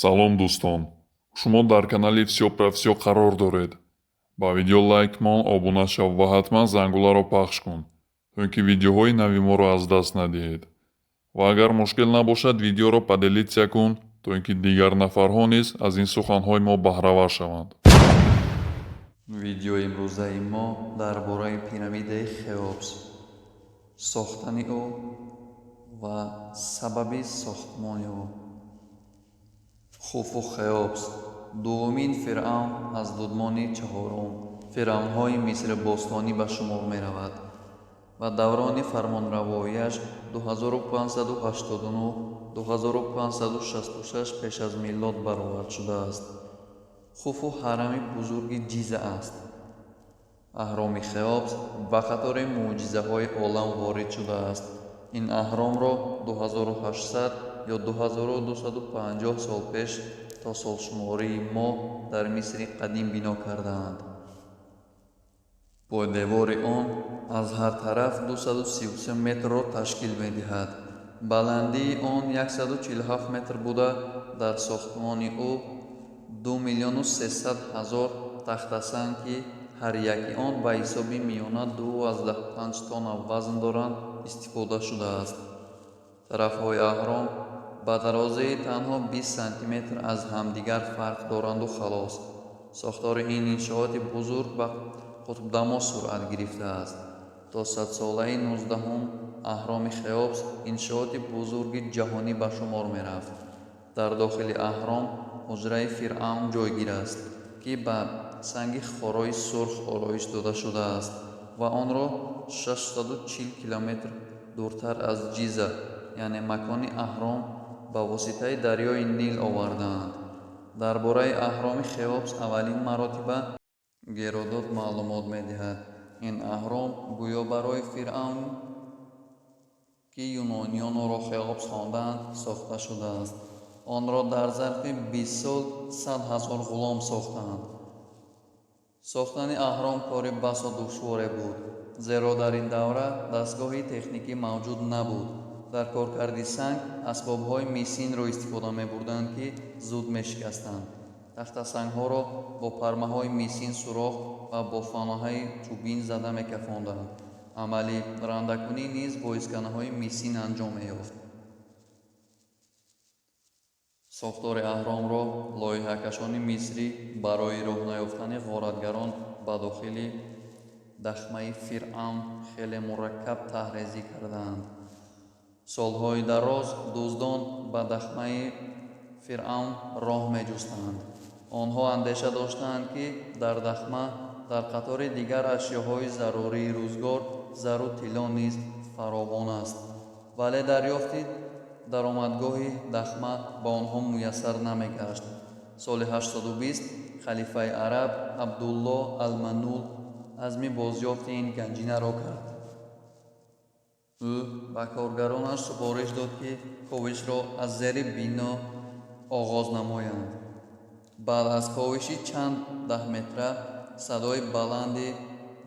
Салом дӯстон, шумо дар канали «Всё про всё» қарор доред. Ба видео лайк мон, обуна шав ва ҳатман зангуларо пахш кун, то ин ки видеоҳои нави моро аз даст надиҳед. Ва агар мушкил набошад, видеоро поделитсия кун, то ин ки дигар нафарҳо низ аз ин суханҳои мо баҳравар шаванд. Видеои имрӯзаи мо дар бораи пирамидаи Хеопс, сохтани ӯ ва сабаби сохтмони ӯ. Хуфу Хеопс дуввумин фиръавн аз дудмони чаҳорум фиръавнҳои Мисри бостонӣ ба шумор меравад ва даврони фармонравоияш 2589-2566 пеш аз миллод баровард шудааст. хуфу ҳарами бузурги ҷиза аст. аҳроми Хеопс ба қатори мӯъҷизаҳои олам ворид шудааст. ин аҳромро 2800 ё 2250 сол пеш то солшумории мо дар Мисри қадим бино кардаанд. Пойдевори он аз ҳар тараф 233 метрро ташкил медиҳад. Баландии он 147 метр буда, дар сохтмони ӯ 2,3 млн. Тахтасанг, ки ҳар яки он ба ҳисоби миёна 12 тонна вазн доранд, истифода шудааст. Тарафҳои аҳром ба дарозии танҳо 20 сантиметр аз ҳамдигар фарқ доранду халос. Сохтори ин иншооти бузург ба қутбдамо сурат гирифтааст. То садсолаи 19-ум аҳроми Хеопс иншооти бузурги ҷаҳонӣ ба шумор мерафт. Дар дохили аҳром ҳуҷраи фиръавн ҷойгир аст, ки ба санги хорои сурх ороиш дода шудааст ва онро 640 километр дуртар аз Ҷиза, яъне макони аҳром, ба воситаи дарёи Нил овардаанд. Дар бораи аҳроми Хеопс аввалин маротиба Геродот маълумот медиҳад. ин аҳром гӯё барои фиръавн, ки юнониён онро Хеопс хондаанд, сохта шудааст. онро дар зарфи 20 сол 100 000 ғулом сохтаанд. сохтани аҳром кори басо душворе буд, зеро дар ин давра дастгоҳи техникӣ мавҷуд набуд. дар коркарди санг асбобҳои мисинро истифода мебурданд, ки зуд мешикастанд. тахтасангҳоро бо пармаҳои мисин сурох ва бо фаноҳаи чӯбин зада мекафонданд. амалӣ рандакунӣ низ бо исканаҳои мисин анҷом меёфт. сохтори аҳромро лоиҳакашони мисрӣ барои роҳ наёфтани ғоратгарон ба дохили дахмаи фиръавн хеле мураккаб таҳрезӣ кардаанд. солҳои дароз дуздон ба дахмаи фиръавн роҳ меҷустанд. онҳо андеша доштанд, ки дар дахма дар қатори дигар ашёҳои зарурии рӯзгор зару тилло низ фаровон аст, вале дарёфти даромадгоҳи дахма ба онҳо муяссар намегашт. соли 820 халифаи араб Абдулло Алманул азми бозёфти ин ганҷинаро кард. ӯ ба коргаронаш супориш дод, ки ковишро аз зери бино оғоз намоянд. баъд аз ковиши чанд даҳметра, садои баланди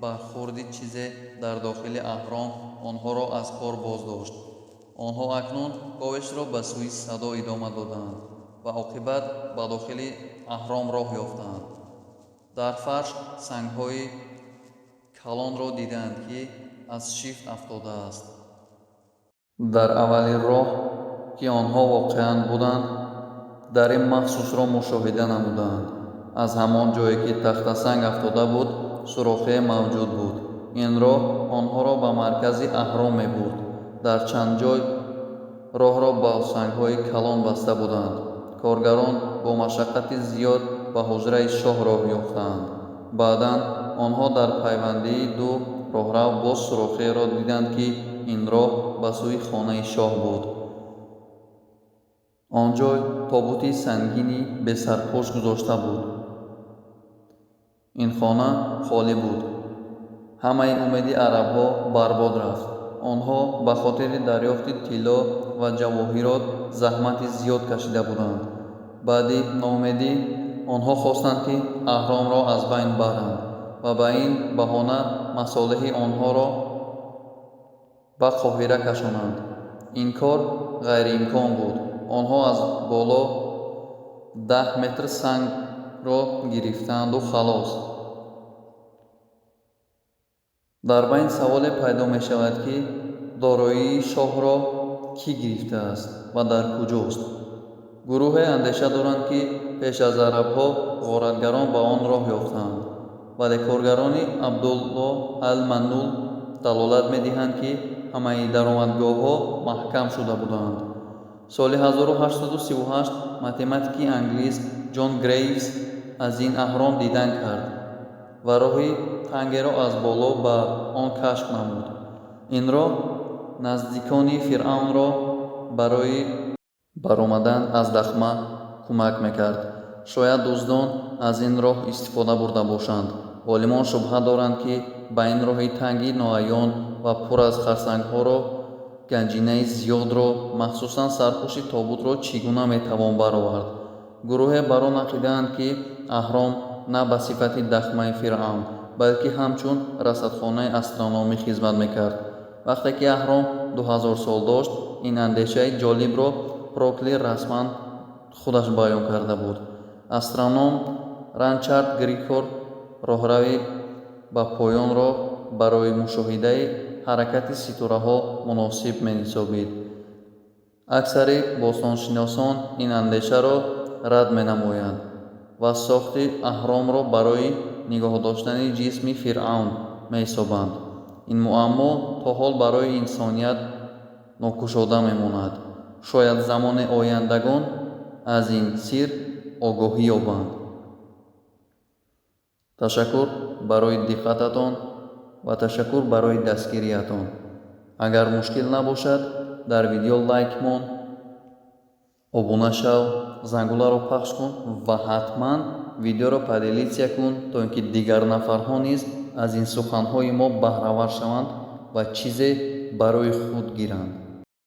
бархӯрди чизе дар дохили аҳром онҳоро аз кор боздошт. онҳо акнун ковишро ба сӯи садо идома доданд ва оқибат ба дохили аҳром роҳ ёфтанд. дар фарш сангҳои калонро диданд, ки аз шифт афтодааст. дар аввалин роҳ, ки онҳо воқеан буданд, дари махсусро мушоҳида намуданд. аз ҳамон ҷое, ки тахтасанг афтода буд, сурохе мавҷуд буд. ин роҳ онҳоро ба маркази аҳром мебурд. дар чанд ҷой роҳро ба сангҳои калон баста буданд. коргарон бо машаққати зиёд ба ҳуҷраи шоҳ роҳ ёфтанд. баъдан онҳо дар пайвандии ду роҳрав боз сурохеро диданд, ки ин роҳ ба сӯи хонаи шоҳ буд. он ҷой тобути сангини бесарпӯш гузошта буд. ин хона холӣ буд. ҳамаи умеди арабҳо барбод рафт. онҳо ба хотири дарёфти тилло ва ҷавоҳирот заҳмати зиёд кашида буданд. баъди ноумедӣ онҳо хостанд, ки аҳромро аз байн баранд ва ба ин баҳона масолиҳи онҳоро ба Қоҳира кашонанд. ин кор ғайриимкон буд. онҳо аз боло 10 метр сангро гирифтаанду халос. дар байн саволе пайдо мешавад, ки дороии шоҳро кӣ гирифтааст ва дар куҷост. гурӯҳе андеша доранд, ки пеш аз арабҳо ғоратгарон ба он роҳ ёфтаанд, вале коргарони абдулло ал-маннул далолат медиҳанд, ки ҳамаи даромадгоҳҳо маҳкам шуда буданд. соли 1838 математики англис ҷон грейвс аз ин аҳром дидан кард ва роҳи тангеро аз боло ба он кашф намуд. ин роҳ наздикони фиръавнро барои баромадан аз дахма кӯмак мекард. шояд дуздон аз ин роҳ истифода бурда бошанд. олимон шубҳа доранд, ки ба ин роҳи танги ноаён ва пур аз харсангҳоро ганҷинаи зиёдро, махсусан сарпӯши тобутро чӣ гуна метавон баровард. гурӯҳе бар он ақидаанд, ки аҳром на ба сифати дахмаи фиръавн, балки ҳамчун расадхонаи астрономӣ хизмат мекард. вақте ки аҳром 2000 сол дошт, ин андешаи ҷолибро прокли расман худаш баён карда буд. астроном ранчард грикор роҳрави ба поёнро барои мушоҳидаи ҳаракати ситораҳо муносиб менисобид. аксари бостоншиносон ин андешаро рад менамоянд ва сохти аҳромро барои нигоҳдоштани ҷисми фиръавн меҳисобанд. ин муаммо то ҳол барои инсоният нокушода мемонад. шояд замони ояндагон аз ин сир огоҳӣ ёбанд. ташаккур барои диққататон ва ташаккур барои дастгириятон. агар мушкил набошад, дар видео лайк мон, обуна шав, зангуларо пахш кун ва ҳатман видеоро поделитсия кун, то ин ки дигар нафарҳо низ аз ин суханҳои мо баҳравар шаванд ва чизе барои худ гиранд.